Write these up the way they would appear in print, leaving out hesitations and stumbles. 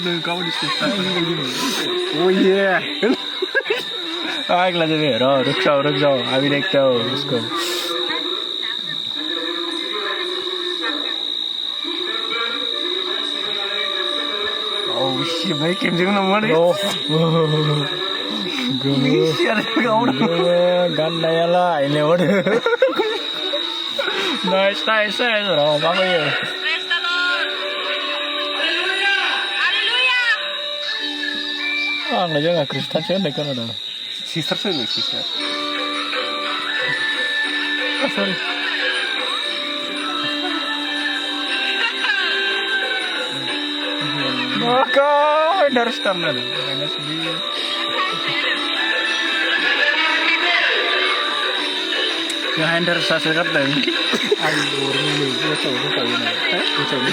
Đừng có đi xuống ta. Oh yeah. Anh là gì vậy? Rồi, rực râu. Abi देखते हो उसको. Oh shit, mấy kim chứng nó mất đi. Gini sih ada kau dah. Ganda lah ini order. Nice, rồi, bác ơi. Praise the Lord. Hallelujah. Ang aja nggak Kristen sih, mereka ada. Sister sih nih sister. Sorry. Maka dari startnya, hanya sedih. Yang handar saya kata ini. Ayo orang ini dia tahu ini. Dia tahu ini.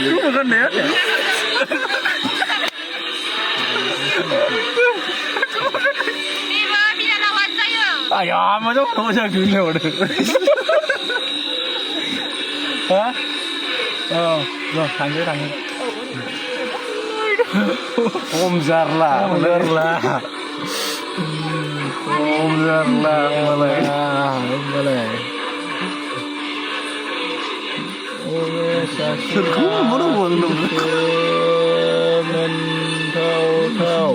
Itu bukan dia. Viva Villa lawan saya. Ayah, macam macam gini orang. Hah? Oh, loh, lanjut. Om Zarla. Bener lah. Om Zarla mulai. Boleh. Serku mana buang dong. Men tahu.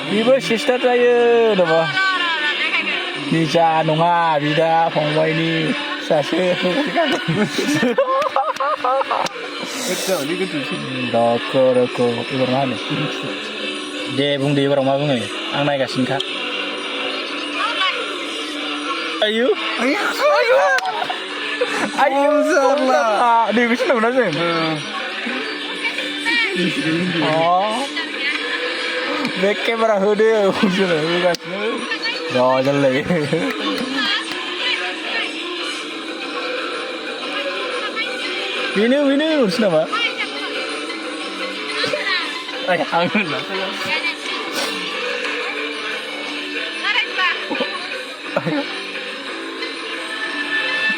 Bibo sister saya, dah. Bisa nunga, bisa pengwai saja. Betul, ini betul sih. Roko, ibu mana? Dia bung di orang mana ni? Ang naik kasih kah? Ayu. Om Zarla. Di mana mana sih? Oh. Beke berapa dia? Bukan. Rồi chân lì. Vinu kenapa? Angin lah.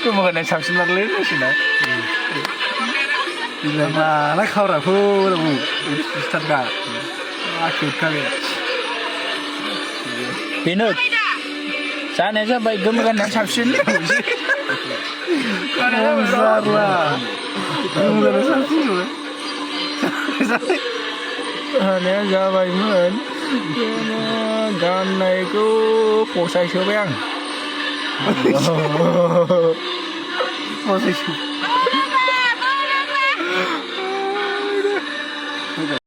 Aku makan yang sampai senar lagi sih nak. Bila mana kau rafu, rafu. Ini sister dah. Aku kali. Vinu. Sana aja baik gemakan yang sampai ni. Om Zarla. Om Zarla sampai juga. Nè giờ vậy mình gan này cứ phụ sai sữa beng. Mau sih.